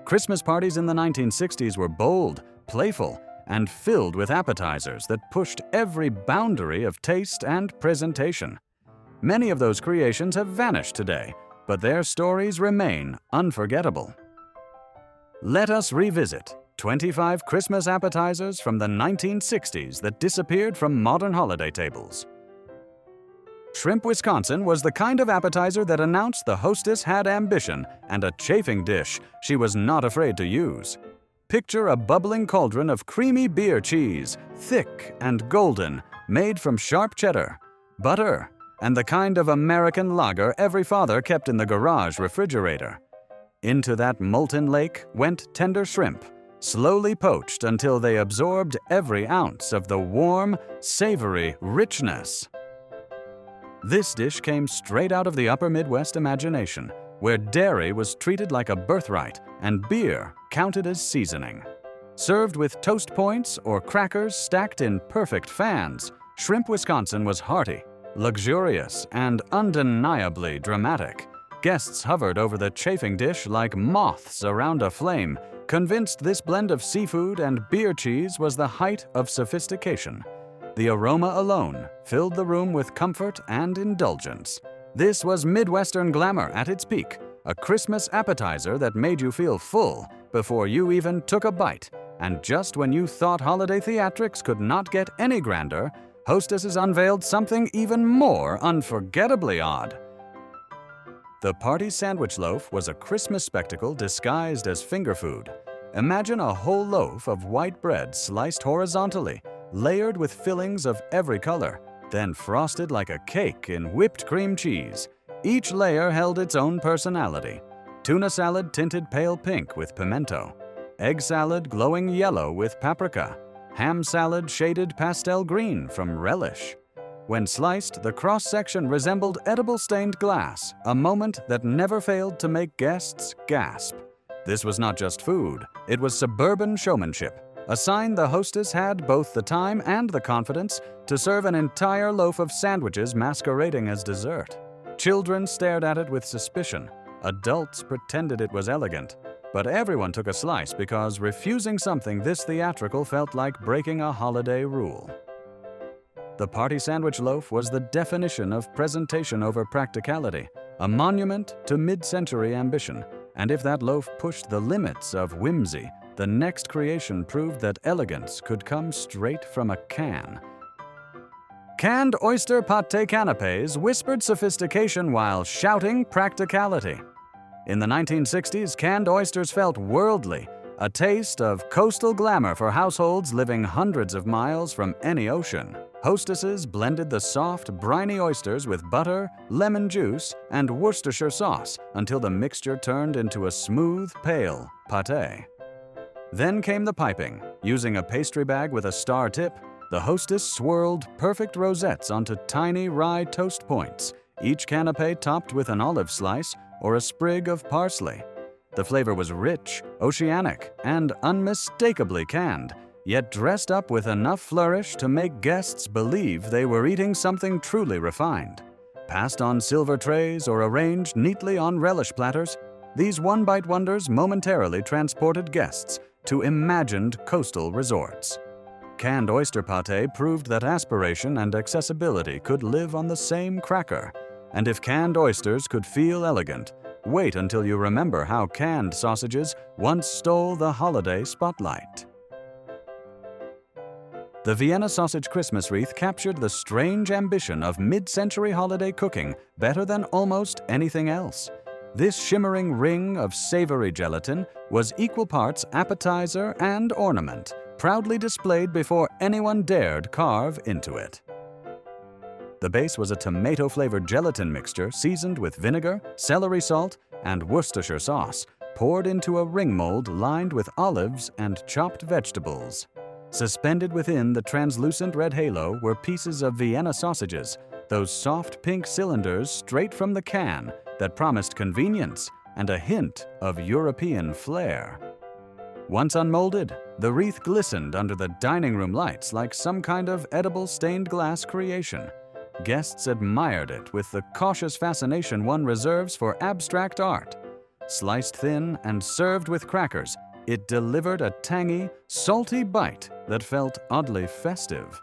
Christmas parties in the 1960s were bold, playful, and filled with appetizers that pushed every boundary of taste and presentation. Many of those creations have vanished today, but their stories remain unforgettable. Let us revisit 25 Christmas appetizers from the 1960s that disappeared from modern holiday tables. Shrimp Wisconsin was the kind of appetizer that announced the hostess had ambition and a chafing dish she was not afraid to use. Picture a bubbling cauldron of creamy beer cheese, thick and golden, made from sharp cheddar, butter, and the kind of American lager every father kept in the garage refrigerator. Into that molten lake went tender shrimp, slowly poached until they absorbed every ounce of the warm, savory richness. This dish came straight out of the upper Midwest imagination, where dairy was treated like a birthright and beer counted as seasoning. Served with toast points or crackers stacked in perfect fans, Shrimp Wisconsin was hearty, luxurious, and undeniably dramatic. Guests hovered over the chafing dish like moths around a flame, convinced this blend of seafood and beer cheese was the height of sophistication. The aroma alone filled the room with comfort and indulgence. This was Midwestern glamour at its peak, a Christmas appetizer that made you feel full before you even took a bite. And just when you thought holiday theatrics could not get any grander, hostesses unveiled something even more unforgettably odd. The party sandwich loaf was a Christmas spectacle disguised as finger food. Imagine a whole loaf of white bread sliced horizontally, layered with fillings of every color, then frosted like a cake in whipped cream cheese. Each layer held its own personality. Tuna salad tinted pale pink with pimento, egg salad glowing yellow with paprika, ham salad shaded pastel green from relish. When sliced, the cross-section resembled edible stained glass, a moment that never failed to make guests gasp. This was not just food, it was suburban showmanship, a sign the hostess had both the time and the confidence to serve an entire loaf of sandwiches masquerading as dessert. Children stared at it with suspicion. Adults pretended it was elegant. But everyone took a slice because refusing something this theatrical felt like breaking a holiday rule. The party sandwich loaf was the definition of presentation over practicality, a monument to mid-century ambition. And if that loaf pushed the limits of whimsy, the next creation proved that elegance could come straight from a can. Canned oyster pâté canapés whispered sophistication while shouting practicality. In the 1960s, canned oysters felt worldly, a taste of coastal glamour for households living hundreds of miles from any ocean. Hostesses blended the soft, briny oysters with butter, lemon juice, and Worcestershire sauce until the mixture turned into a smooth, pale pâté. Then came the piping. Using a pastry bag with a star tip, the hostess swirled perfect rosettes onto tiny rye toast points, each canapé topped with an olive slice or a sprig of parsley. The flavor was rich, oceanic, and unmistakably canned, yet dressed up with enough flourish to make guests believe they were eating something truly refined. Passed on silver trays or arranged neatly on relish platters, these one-bite wonders momentarily transported guests to imagined coastal resorts. Canned oyster pâté proved that aspiration and accessibility could live on the same cracker. And if canned oysters could feel elegant, wait until you remember how canned sausages once stole the holiday spotlight. The Vienna sausage Christmas wreath captured the strange ambition of mid-century holiday cooking better than almost anything else. This shimmering ring of savory gelatin was equal parts appetizer and ornament, proudly displayed before anyone dared carve into it. The base was a tomato-flavored gelatin mixture seasoned with vinegar, celery salt, and Worcestershire sauce, poured into a ring mold lined with olives and chopped vegetables. Suspended within the translucent red halo were pieces of Vienna sausages, those soft pink cylinders straight from the can that promised convenience and a hint of European flair. Once unmolded, the wreath glistened under the dining room lights like some kind of edible stained glass creation. Guests admired it with the cautious fascination one reserves for abstract art. Sliced thin and served with crackers, it delivered a tangy, salty bite that felt oddly festive.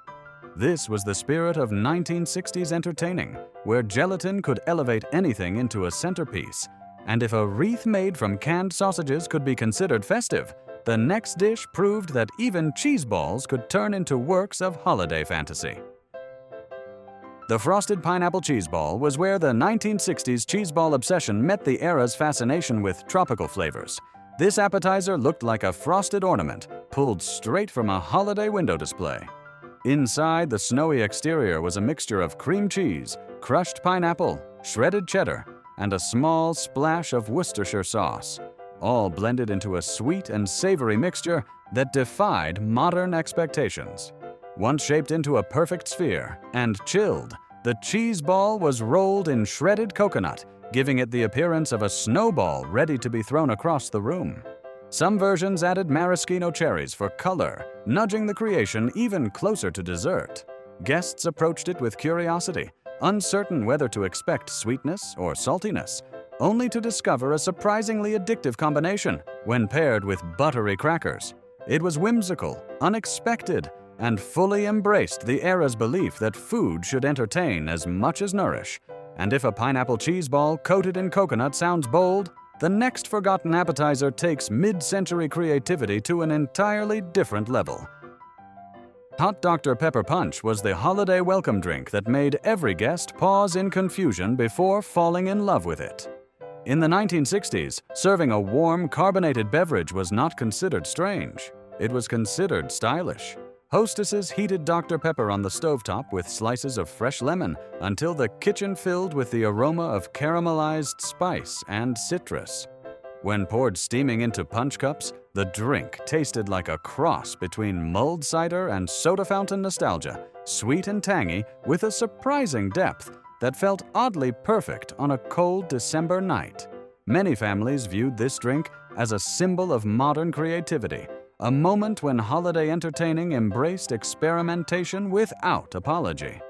This was the spirit of 1960s entertaining, where gelatin could elevate anything into a centerpiece. And if a wreath made from canned sausages could be considered festive, the next dish proved that even cheese balls could turn into works of holiday fantasy. The frosted pineapple cheese ball was where the 1960s cheese ball obsession met the era's fascination with tropical flavors. This appetizer looked like a frosted ornament pulled straight from a holiday window display. Inside, the snowy exterior was a mixture of cream cheese, crushed pineapple, shredded cheddar, and a small splash of Worcestershire sauce, all blended into a sweet and savory mixture that defied modern expectations. Once shaped into a perfect sphere and chilled, the cheese ball was rolled in shredded coconut, giving it the appearance of a snowball ready to be thrown across the room. Some versions added maraschino cherries for color, nudging the creation even closer to dessert. Guests approached it with curiosity, uncertain whether to expect sweetness or saltiness, only to discover a surprisingly addictive combination when paired with buttery crackers. It was whimsical, unexpected, and fully embraced the era's belief that food should entertain as much as nourish. And if a pineapple cheese ball coated in coconut sounds bold, the next forgotten appetizer takes mid-century creativity to an entirely different level. Hot Dr. Pepper Punch was the holiday welcome drink that made every guest pause in confusion before falling in love with it. In the 1960s, serving a warm, carbonated beverage was not considered strange. It was considered stylish. Hostesses heated Dr. Pepper on the stovetop with slices of fresh lemon until the kitchen filled with the aroma of caramelized spice and citrus. When poured steaming into punch cups, the drink tasted like a cross between mulled cider and soda fountain nostalgia, sweet and tangy with a surprising depth that felt oddly perfect on a cold December night. Many families viewed this drink as a symbol of modern creativity, a moment when holiday entertaining embraced experimentation without apology.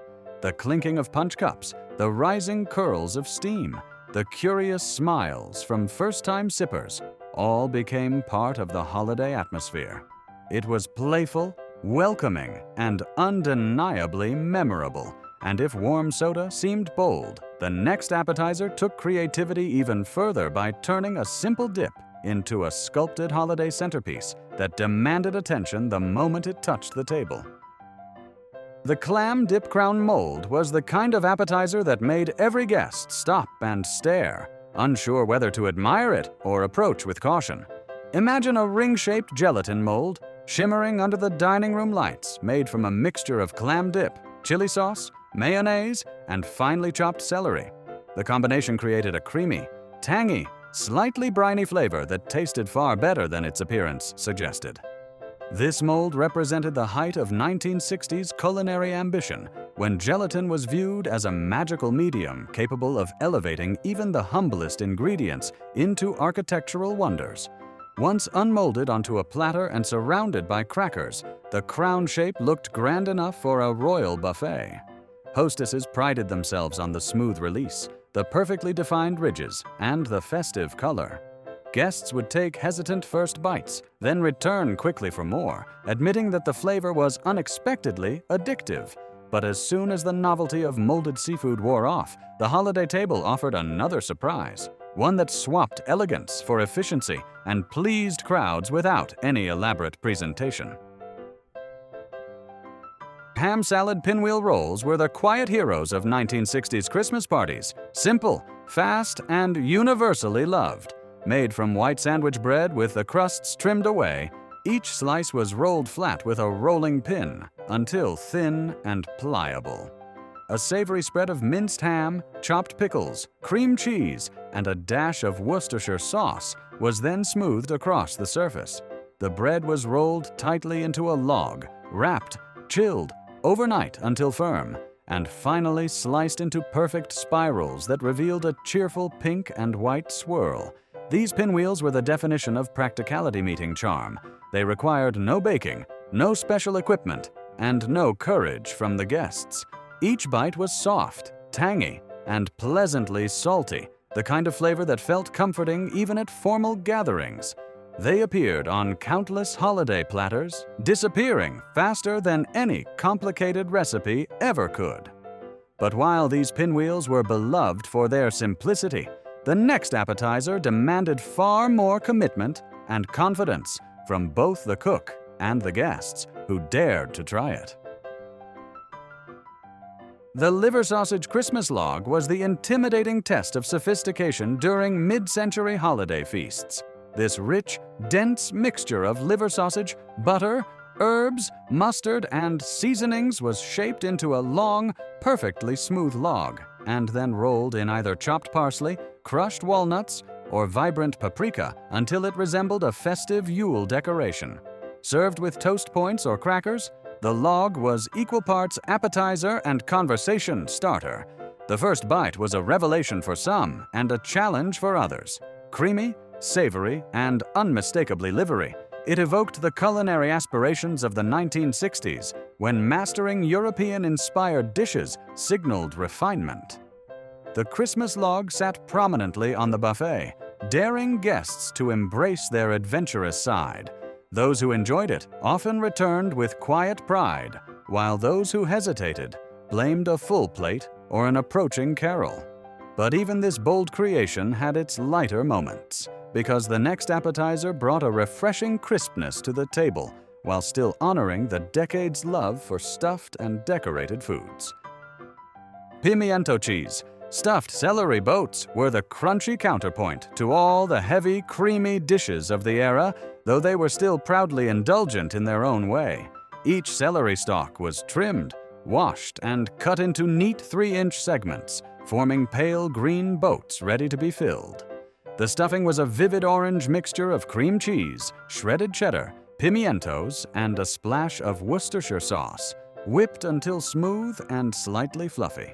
The clinking of punch cups, the rising curls of steam, the curious smiles from first-time sippers all became part of the holiday atmosphere. It was playful, welcoming, and undeniably memorable. And if warm soda seemed bold, the next appetizer took creativity even further by turning a simple dip into a sculpted holiday centerpiece that demanded attention the moment it touched the table. The clam dip crown mold was the kind of appetizer that made every guest stop and stare, unsure whether to admire it or approach with caution. Imagine a ring-shaped gelatin mold shimmering under the dining room lights, made from a mixture of clam dip, chili sauce, mayonnaise, and finely chopped celery. The combination created a creamy, tangy, slightly briny flavor that tasted far better than its appearance suggested. This mold represented the height of 1960s culinary ambition, when gelatin was viewed as a magical medium capable of elevating even the humblest ingredients into architectural wonders. Once unmolded onto a platter and surrounded by crackers, the crown shape looked grand enough for a royal buffet. Hostesses prided themselves on the smooth release, the perfectly defined ridges, and the festive color. Guests would take hesitant first bites, then return quickly for more, admitting that the flavor was unexpectedly addictive. But as soon as the novelty of molded seafood wore off, the holiday table offered another surprise, one that swapped elegance for efficiency and pleased crowds without any elaborate presentation. Ham salad pinwheel rolls were the quiet heroes of 1960s Christmas parties, simple, fast, and universally loved. Made from white sandwich bread with the crusts trimmed away, each slice was rolled flat with a rolling pin until thin and pliable. A savory spread of minced ham, chopped pickles, cream cheese, and a dash of Worcestershire sauce was then smoothed across the surface. The bread was rolled tightly into a log, wrapped, chilled, overnight until firm, and finally sliced into perfect spirals that revealed a cheerful pink and white swirl. These pinwheels were the definition of practicality meeting charm. They required no baking, no special equipment, and no courage from the guests. Each bite was soft, tangy, and pleasantly salty, the kind of flavor that felt comforting even at formal gatherings. They appeared on countless holiday platters, disappearing faster than any complicated recipe ever could. But while these pinwheels were beloved for their simplicity, the next appetizer demanded far more commitment and confidence from both the cook and the guests who dared to try it. The liver sausage Christmas log was the intimidating test of sophistication during mid-century holiday feasts. This rich, dense mixture of liver sausage, butter, herbs, mustard, and seasonings was shaped into a long, perfectly smooth log, and then rolled in either chopped parsley, crushed walnuts, or vibrant paprika until it resembled a festive Yule decoration. Served with toast points or crackers, the log was equal parts appetizer and conversation starter. The first bite was a revelation for some and a challenge for others. Creamy, savory, and unmistakably livery, it evoked the culinary aspirations of the 1960s, when mastering European-inspired dishes signaled refinement. The Christmas log sat prominently on the buffet, daring guests to embrace their adventurous side. Those who enjoyed it often returned with quiet pride, while those who hesitated blamed a full plate or an approaching carol. But even this bold creation had its lighter moments, because the next appetizer brought a refreshing crispness to the table while still honoring the decades' love for stuffed and decorated foods. Pimiento cheese. Stuffed celery boats were the crunchy counterpoint to all the heavy, creamy dishes of the era, though they were still proudly indulgent in their own way. Each celery stalk was trimmed, washed, and cut into neat 3-inch segments, forming pale green boats ready to be filled. The stuffing was a vivid orange mixture of cream cheese, shredded cheddar, pimientos, and a splash of Worcestershire sauce, whipped until smooth and slightly fluffy.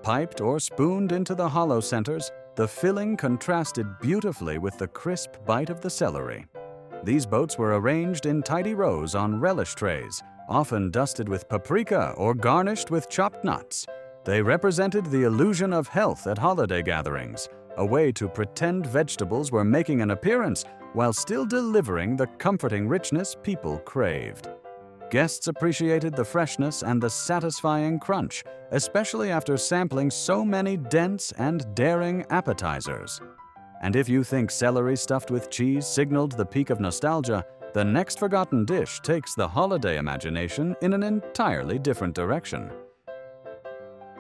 Piped or spooned into the hollow centers, the filling contrasted beautifully with the crisp bite of the celery. These boats were arranged in tidy rows on relish trays, often dusted with paprika or garnished with chopped nuts. They represented the illusion of health at holiday gatherings, a way to pretend vegetables were making an appearance while still delivering the comforting richness people craved. Guests appreciated the freshness and the satisfying crunch, especially after sampling so many dense and daring appetizers. And if you think celery stuffed with cheese signaled the peak of nostalgia, the next forgotten dish takes the holiday imagination in an entirely different direction.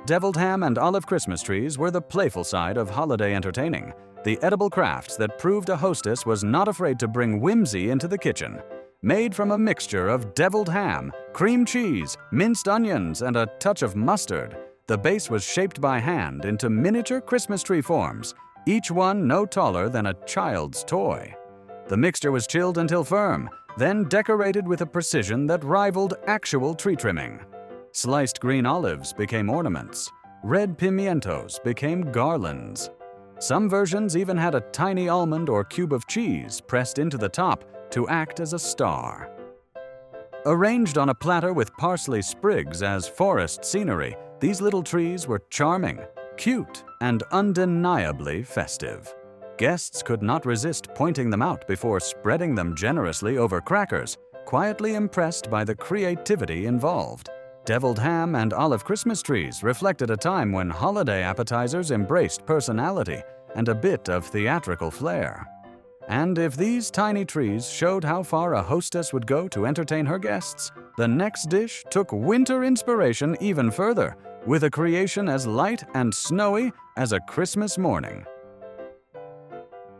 Deviled ham and olive Christmas trees were the playful side of holiday entertaining, the edible crafts that proved a hostess was not afraid to bring whimsy into the kitchen. Made from a mixture of deviled ham, cream cheese, minced onions, and a touch of mustard, the base was shaped by hand into miniature Christmas tree forms, each one no taller than a child's toy. The mixture was chilled until firm, then decorated with a precision that rivaled actual tree trimming. Sliced green olives became ornaments. Red pimientos became garlands. Some versions even had a tiny almond or cube of cheese pressed into the top to act as a star. Arranged on a platter with parsley sprigs as forest scenery, these little trees were charming, cute, and undeniably festive. Guests could not resist pointing them out before spreading them generously over crackers, quietly impressed by the creativity involved. Deviled ham and olive Christmas trees reflected a time when holiday appetizers embraced personality and a bit of theatrical flair. And if these tiny trees showed how far a hostess would go to entertain her guests, the next dish took winter inspiration even further, with a creation as light and snowy as a Christmas morning.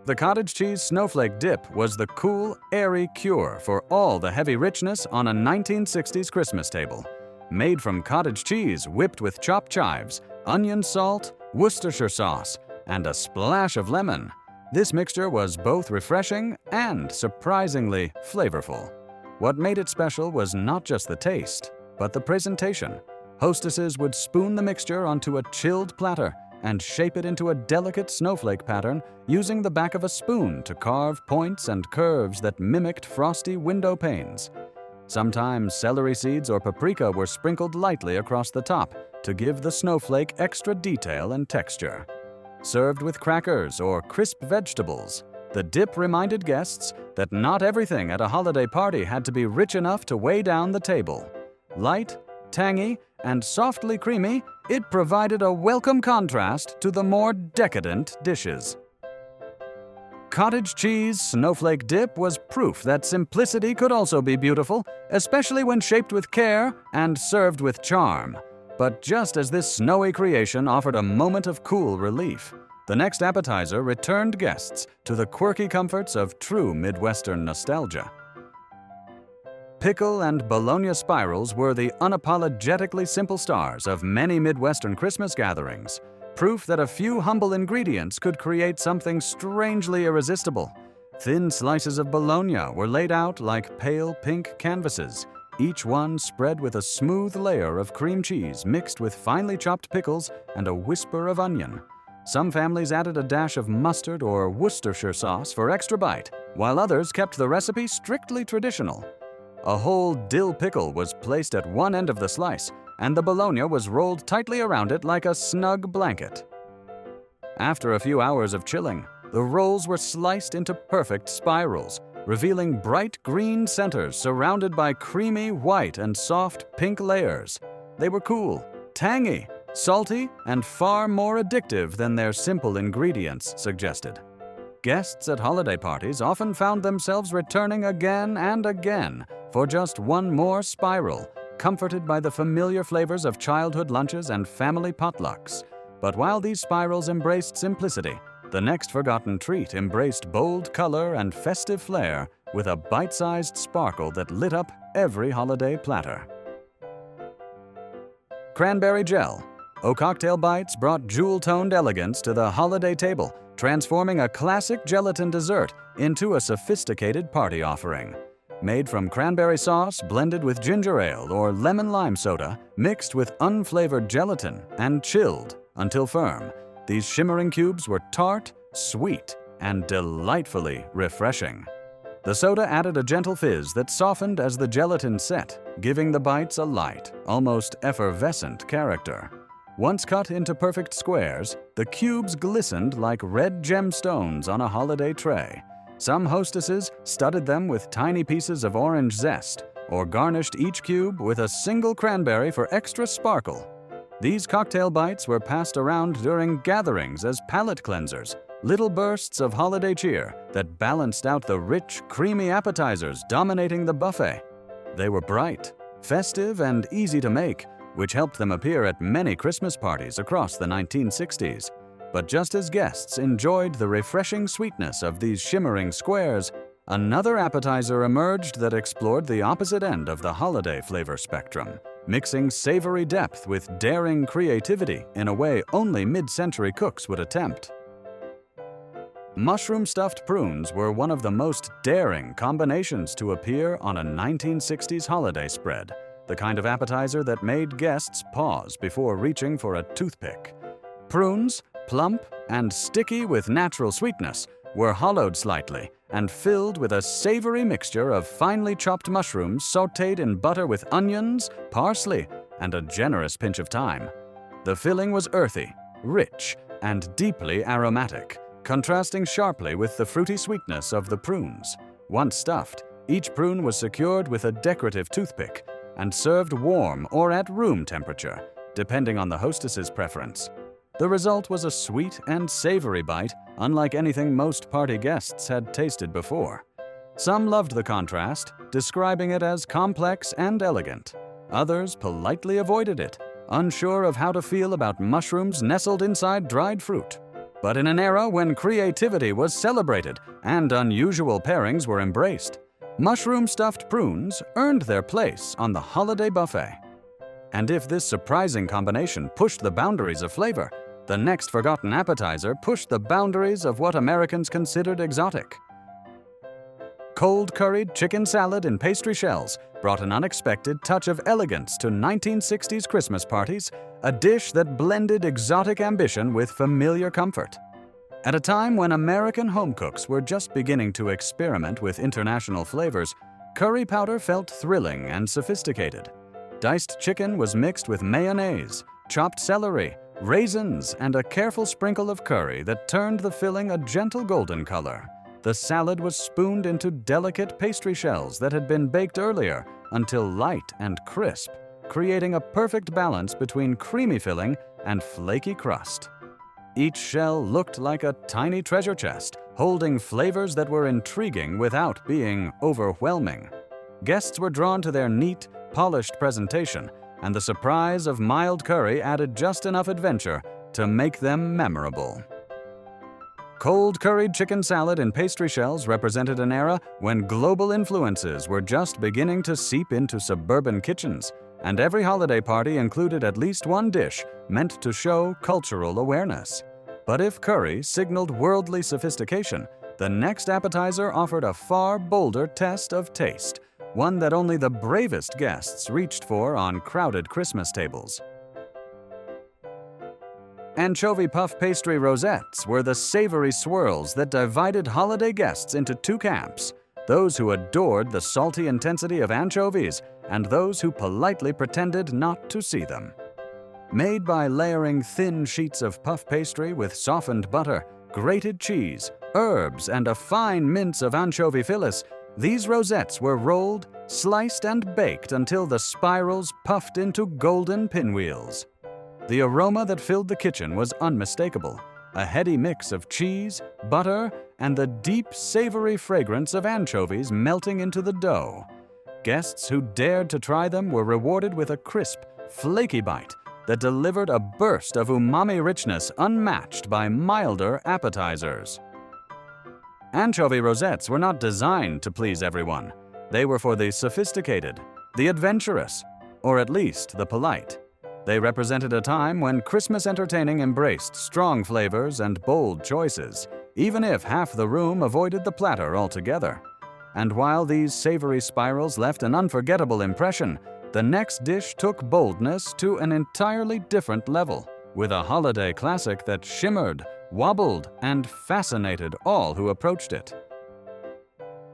The cottage cheese snowflake dip was the cool, airy cure for all the heavy richness on a 1960s Christmas table. Made from cottage cheese whipped with chopped chives, onion salt, Worcestershire sauce, and a splash of lemon, this mixture was both refreshing and surprisingly flavorful. What made it special was not just the taste, but the presentation. Hostesses would spoon the mixture onto a chilled platter and shape it into a delicate snowflake pattern using the back of a spoon to carve points and curves that mimicked frosty window panes. Sometimes celery seeds or paprika were sprinkled lightly across the top to give the snowflake extra detail and texture. served with crackers or crisp vegetables. The dip reminded guests that not everything at a holiday party had to be rich enough to weigh down the table. Light, tangy, and softly creamy, it provided a welcome contrast to the more decadent dishes. Cottage cheese snowflake dip was proof that simplicity could also be beautiful, especially when shaped with care and served with charm. But just as this snowy creation offered a moment of cool relief, the next appetizer returned guests to the quirky comforts of true Midwestern nostalgia. Pickle and bologna spirals were the unapologetically simple stars of many Midwestern Christmas gatherings, proof that a few humble ingredients could create something strangely irresistible. Thin slices of bologna were laid out like pale pink canvases, each one spread with a smooth layer of cream cheese mixed with finely chopped pickles and a whisper of onion. Some families added a dash of mustard or Worcestershire sauce for extra bite, while others kept the recipe strictly traditional. A whole dill pickle was placed at one end of the slice, and the bologna was rolled tightly around it like a snug blanket. After a few hours of chilling, the rolls were sliced into perfect spirals, revealing bright green centers surrounded by creamy white and soft pink layers. They were cool, tangy, salty, and far more addictive than their simple ingredients suggested. Guests at holiday parties often found themselves returning again and again for just one more spiral, comforted by the familiar flavors of childhood lunches and family potlucks. But while these spirals embraced simplicity, the next forgotten treat embraced bold color and festive flair with a bite-sized sparkle that lit up every holiday platter. Cranberry gel. O-Cocktail Bites brought jewel-toned elegance to the holiday table, transforming a classic gelatin dessert into a sophisticated party offering. Made from cranberry sauce blended with ginger ale or lemon lime soda, mixed with unflavored gelatin and chilled until firm, these shimmering cubes were tart, sweet, and delightfully refreshing. The soda added a gentle fizz that softened as the gelatin set, giving the bites a light, almost effervescent character. Once cut into perfect squares, the cubes glistened like red gemstones on a holiday tray. Some hostesses studded them with tiny pieces of orange zest, or garnished each cube with a single cranberry for extra sparkle. These cocktail bites were passed around during gatherings as palate cleansers, little bursts of holiday cheer that balanced out the rich, creamy appetizers dominating the buffet. They were bright, festive, and easy to make, which helped them appear at many Christmas parties across the 1960s. But just as guests enjoyed the refreshing sweetness of these shimmering squares, another appetizer emerged that explored the opposite end of the holiday flavor spectrum, mixing savory depth with daring creativity in a way only mid-century cooks would attempt. Mushroom-stuffed prunes were one of the most daring combinations to appear on a 1960s holiday spread, the kind of appetizer that made guests pause before reaching for a toothpick. Prunes, plump and sticky with natural sweetness, were hollowed slightly and filled with a savory mixture of finely chopped mushrooms sautéed in butter with onions, parsley, and a generous pinch of thyme. The filling was earthy, rich, and deeply aromatic, contrasting sharply with the fruity sweetness of the prunes. Once stuffed, each prune was secured with a decorative toothpick and served warm or at room temperature, depending on the hostess's preference. The result was a sweet and savory bite, unlike anything most party guests had tasted before. Some loved the contrast, describing it as complex and elegant. Others politely avoided it, unsure of how to feel about mushrooms nestled inside dried fruit. But in an era when creativity was celebrated and unusual pairings were embraced, mushroom-stuffed prunes earned their place on the holiday buffet. And if this surprising combination pushed the boundaries of flavor, the next forgotten appetizer pushed the boundaries of what Americans considered exotic. Cold curried chicken salad in pastry shells brought an unexpected touch of elegance to 1960s Christmas parties, a dish that blended exotic ambition with familiar comfort. At a time when American home cooks were just beginning to experiment with international flavors, curry powder felt thrilling and sophisticated. Diced chicken was mixed with mayonnaise, chopped celery, raisins, and a careful sprinkle of curry that turned the filling a gentle golden color. The salad was spooned into delicate pastry shells that had been baked earlier until light and crisp, creating a perfect balance between creamy filling and flaky crust. Each shell looked like a tiny treasure chest, holding flavors that were intriguing without being overwhelming. Guests were drawn to their neat, polished presentation, and the surprise of mild curry added just enough adventure to make them memorable. Cold curried chicken salad in pastry shells represented an era when global influences were just beginning to seep into suburban kitchens, and every holiday party included at least one dish meant to show cultural awareness. But if curry signaled worldly sophistication, the next appetizer offered a far bolder test of taste, one that only the bravest guests reached for on crowded Christmas tables. Anchovy puff pastry rosettes were the savory swirls that divided holiday guests into two camps: those who adored the salty intensity of anchovies and those who politely pretended not to see them. Made by layering thin sheets of puff pastry with softened butter, grated cheese, herbs, and a fine mince of anchovy fillets, these rosettes were rolled, sliced, and baked until the spirals puffed into golden pinwheels. The aroma that filled the kitchen was unmistakable, a heady mix of cheese, butter, and the deep, savory fragrance of anchovies melting into the dough. Guests who dared to try them were rewarded with a crisp, flaky bite that delivered a burst of umami richness unmatched by milder appetizers. Anchovy rosettes were not designed to please everyone. They were for the sophisticated, the adventurous, or at least the polite. They represented a time when Christmas entertaining embraced strong flavors and bold choices, even if half the room avoided the platter altogether. And while these savory spirals left an unforgettable impression, the next dish took boldness to an entirely different level, with a holiday classic that shimmered, wobbled, and fascinated all who approached it.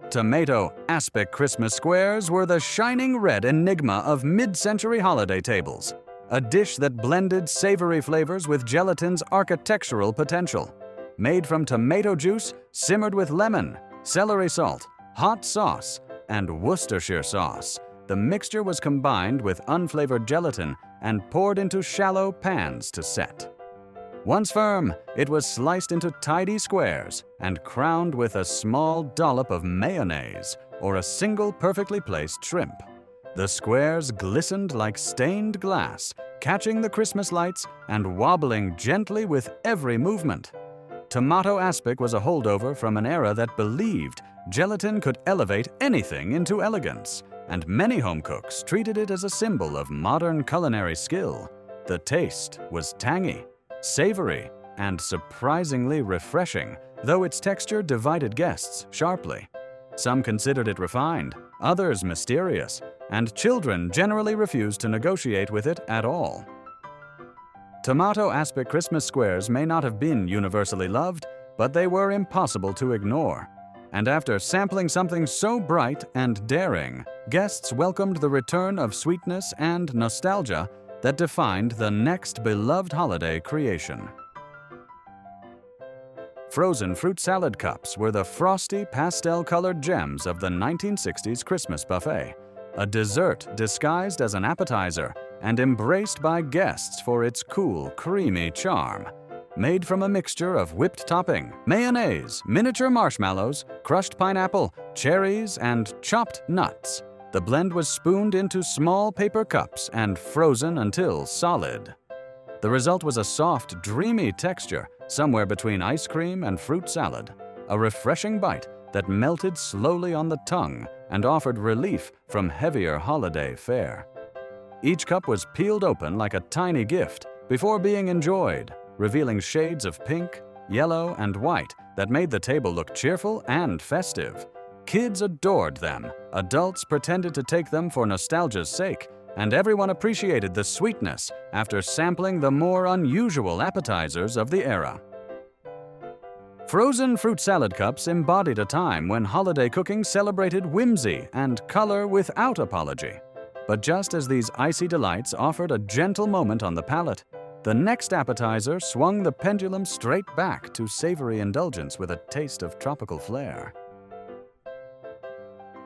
Tomato aspic Christmas squares were the shining red enigma of mid-century holiday tables, a dish that blended savory flavors with gelatin's architectural potential. Made from tomato juice, simmered with lemon, celery salt, hot sauce, and Worcestershire sauce, the mixture was combined with unflavored gelatin and poured into shallow pans to set. Once firm, it was sliced into tidy squares and crowned with a small dollop of mayonnaise or a single perfectly placed shrimp. The squares glistened like stained glass, catching the Christmas lights and wobbling gently with every movement. Tomato aspic was a holdover from an era that believed gelatin could elevate anything into elegance, and many home cooks treated it as a symbol of modern culinary skill. The taste was tangy, savory, and surprisingly refreshing, though its texture divided guests sharply. Some considered it refined, others mysterious, and children generally refused to negotiate with it at all. Tomato aspic Christmas squares may not have been universally loved, but they were impossible to ignore. And after sampling something so bright and daring, guests welcomed the return of sweetness and nostalgia that defined the next beloved holiday creation. Frozen fruit salad cups were the frosty, pastel-colored gems of the 1960s Christmas buffet, a dessert disguised as an appetizer and embraced by guests for its cool, creamy charm. Made from a mixture of whipped topping, mayonnaise, miniature marshmallows, crushed pineapple, cherries, and chopped nuts, the blend was spooned into small paper cups and frozen until solid. The result was a soft, dreamy texture, somewhere between ice cream and fruit salad, a refreshing bite that melted slowly on the tongue and offered relief from heavier holiday fare. Each cup was peeled open like a tiny gift before being enjoyed, revealing shades of pink, yellow, and white that made the table look cheerful and festive. Kids adored them, adults pretended to take them for nostalgia's sake, and everyone appreciated the sweetness after sampling the more unusual appetizers of the era. Frozen fruit salad cups embodied a time when holiday cooking celebrated whimsy and color without apology. But just as these icy delights offered a gentle moment on the palate, The next appetizer swung the pendulum straight back to savory indulgence with a taste of tropical flair.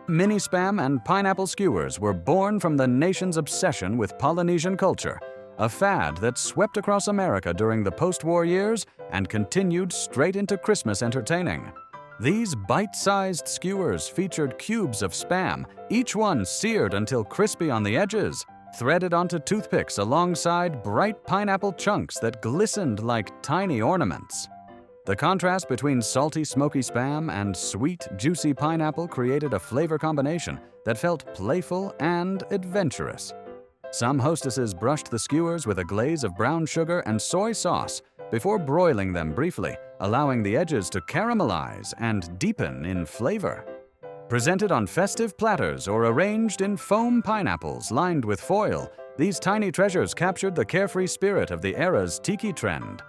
Mini Spam and pineapple skewers were born from the nation's obsession with Polynesian culture, a fad that swept across America during the post-war years and continued straight into Christmas entertaining. These bite-sized skewers featured cubes of Spam, each one seared until crispy on the edges, threaded onto toothpicks alongside bright pineapple chunks that glistened like tiny ornaments. The contrast between salty, smoky Spam and sweet, juicy pineapple created a flavor combination that felt playful and adventurous. Some hostesses brushed the skewers with a glaze of brown sugar and soy sauce before broiling them briefly, allowing the edges to caramelize and deepen in flavor. Presented on festive platters or arranged in foam pineapples lined with foil, these tiny treasures captured the carefree spirit of the era's tiki trend.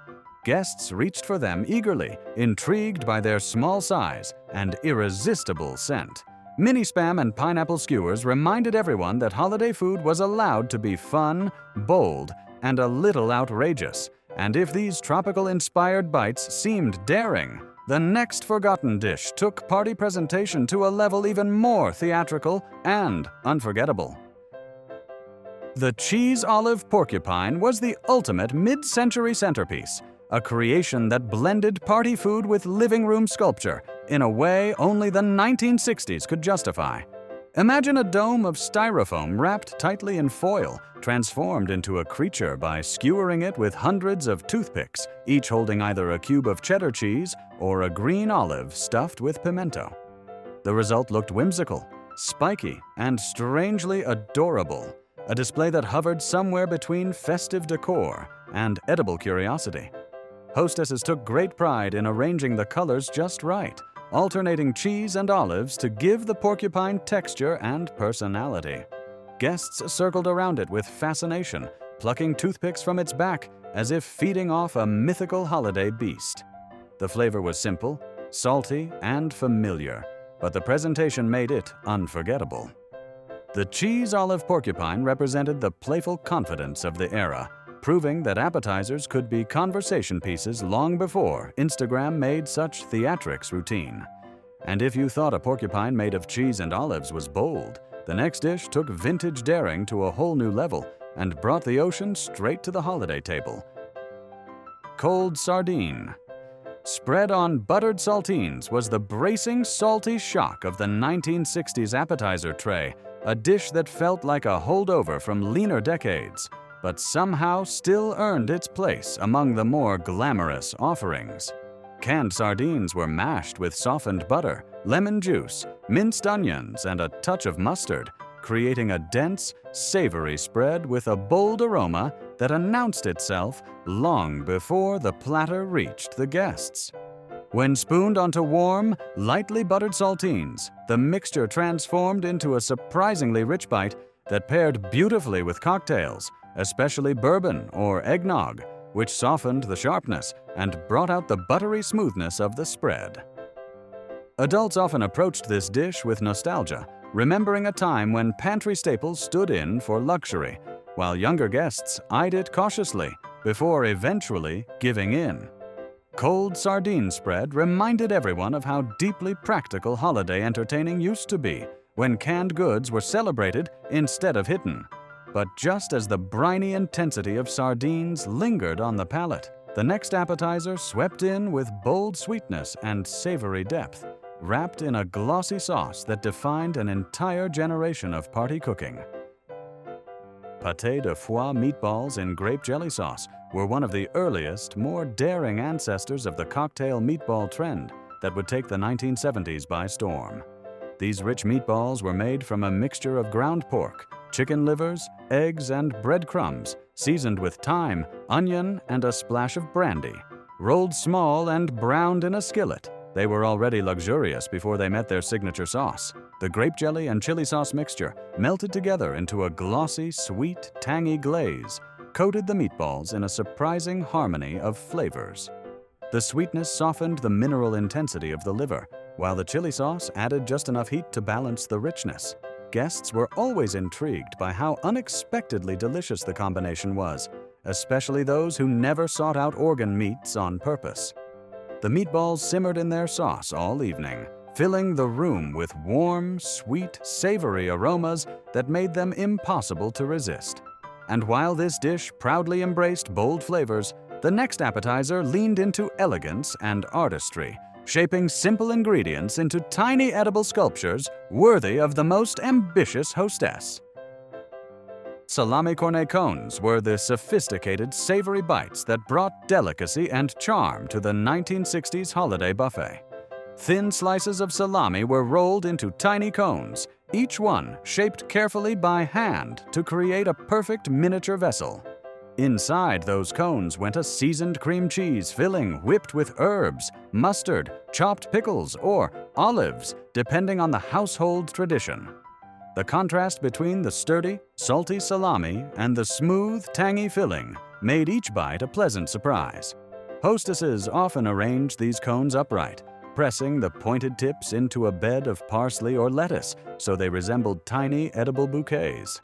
Guests reached for them eagerly, intrigued by their small size and irresistible scent. Mini Spam and pineapple skewers reminded everyone that holiday food was allowed to be fun, bold, and a little outrageous. And if these tropical-inspired bites seemed daring, the next forgotten dish took party presentation to a level even more theatrical and unforgettable. The cheese olive porcupine was the ultimate mid-century centerpiece, a creation that blended party food with living room sculpture in a way only the 1960s could justify. Imagine a dome of styrofoam wrapped tightly in foil, transformed into a creature by skewering it with hundreds of toothpicks, each holding either a cube of cheddar cheese or a green olive stuffed with pimento. The result looked whimsical, spiky, and strangely adorable, a display that hovered somewhere between festive decor and edible curiosity. Hostesses took great pride in arranging the colors just right, alternating cheese and olives to give the porcupine texture and personality. Guests circled around it with fascination, plucking toothpicks from its back as if feeding off a mythical holiday beast. The flavor was simple, salty, and familiar, but the presentation made it unforgettable. The cheese olive porcupine represented the playful confidence of the era, proving that appetizers could be conversation pieces long before Instagram made such theatrics routine. And if you thought a porcupine made of cheese and olives was bold, the next dish took vintage daring to a whole new level and brought the ocean straight to the holiday table. Cold sardine. Spread on buttered saltines was the bracing, salty shock of the 1960s appetizer tray, a dish that felt like a holdover from leaner decades, but somehow still earned its place among the more glamorous offerings. Canned sardines were mashed with softened butter, lemon juice, minced onions, and a touch of mustard, creating a dense, savory spread with a bold aroma that announced itself long before the platter reached the guests. When spooned onto warm, lightly buttered saltines, the mixture transformed into a surprisingly rich bite that paired beautifully with cocktails, especially bourbon or eggnog, which softened the sharpness and brought out the buttery smoothness of the spread. Adults often approached this dish with nostalgia, remembering a time when pantry staples stood in for luxury, while younger guests eyed it cautiously before eventually giving in. Cold sardine spread reminded everyone of how deeply practical holiday entertaining used to be when canned goods were celebrated instead of hidden. But just as the briny intensity of sardines lingered on the palate, the next appetizer swept in with bold sweetness and savory depth, wrapped in a glossy sauce that defined an entire generation of party cooking. Pâté de foie meatballs in grape jelly sauce were one of the earliest, more daring ancestors of the cocktail meatball trend that would take the 1970s by storm. These rich meatballs were made from a mixture of ground pork, chicken livers, eggs, and breadcrumbs, seasoned with thyme, onion, and a splash of brandy. Rolled small and browned in a skillet, they were already luxurious before they met their signature sauce. The grape jelly and chili sauce mixture melted together into a glossy, sweet, tangy glaze, coated the meatballs in a surprising harmony of flavors. The sweetness softened the mineral intensity of the liver, while the chili sauce added just enough heat to balance the richness. Guests were always intrigued by how unexpectedly delicious the combination was, especially those who never sought out organ meats on purpose. The meatballs simmered in their sauce all evening, filling the room with warm, sweet, savory aromas that made them impossible to resist. And while this dish proudly embraced bold flavors, the next appetizer leaned into elegance and artistry, shaping simple ingredients into tiny edible sculptures worthy of the most ambitious hostess. Salami cornet cones were the sophisticated, savory bites that brought delicacy and charm to the 1960s holiday buffet. Thin slices of salami were rolled into tiny cones, each one shaped carefully by hand to create a perfect miniature vessel. Inside those cones went a seasoned cream cheese filling whipped with herbs, mustard, chopped pickles, or olives, depending on the household tradition. The contrast between the sturdy, salty salami and the smooth, tangy filling made each bite a pleasant surprise. Hostesses often arranged these cones upright, pressing the pointed tips into a bed of parsley or lettuce so they resembled tiny edible bouquets.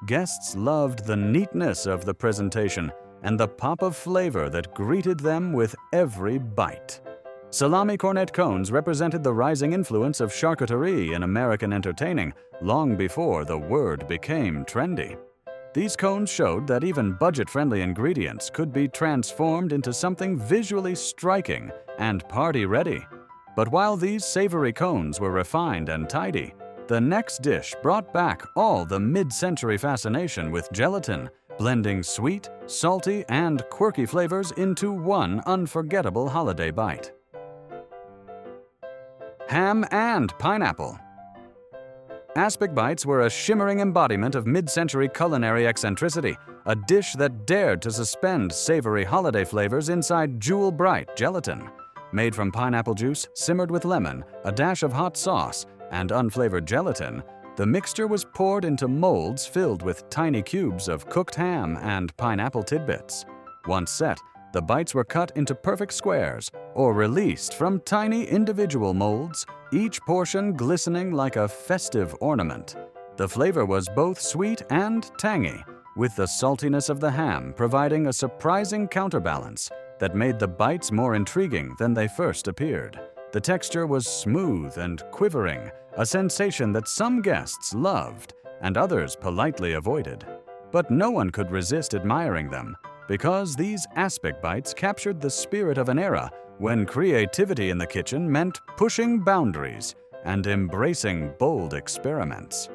Guests loved the neatness of the presentation and the pop of flavor that greeted them with every bite. Salami cornet cones represented the rising influence of charcuterie in American entertaining long before the word became trendy. These cones showed that even budget-friendly ingredients could be transformed into something visually striking and party-ready. But while these savory cones were refined and tidy, the next dish brought back all the mid-century fascination with gelatin, blending sweet, salty, and quirky flavors into one unforgettable holiday bite. Ham and pineapple. Aspic bites were a shimmering embodiment of mid-century culinary eccentricity, a dish that dared to suspend savory holiday flavors inside jewel-bright gelatin. Made from pineapple juice, simmered with lemon, a dash of hot sauce, and unflavored gelatin, the mixture was poured into molds filled with tiny cubes of cooked ham and pineapple tidbits. Once set, the bites were cut into perfect squares or released from tiny individual molds, each portion glistening like a festive ornament. The flavor was both sweet and tangy, with the saltiness of the ham providing a surprising counterbalance that made the bites more intriguing than they first appeared. The texture was smooth and quivering, a sensation that some guests loved and others politely avoided. But no one could resist admiring them, because these aspic bites captured the spirit of an era when creativity in the kitchen meant pushing boundaries and embracing bold experiments.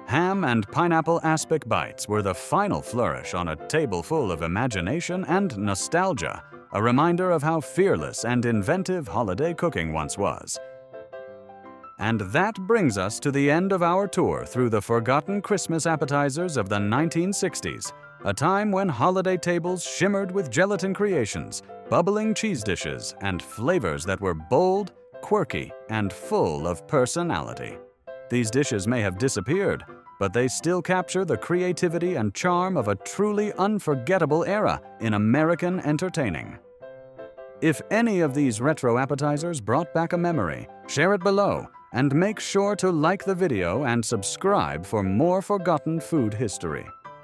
Ham and pineapple aspic bites were the final flourish on a table full of imagination and nostalgia, a reminder of how fearless and inventive holiday cooking once was. And that brings us to the end of our tour through the forgotten Christmas appetizers of the 1960s, a time when holiday tables shimmered with gelatin creations, bubbling cheese dishes, and flavors that were bold, quirky, and full of personality. These dishes may have disappeared, but they still capture the creativity and charm of a truly unforgettable era in American entertaining. If any of these retro appetizers brought back a memory, share it below, and make sure to like the video and subscribe for more forgotten food history.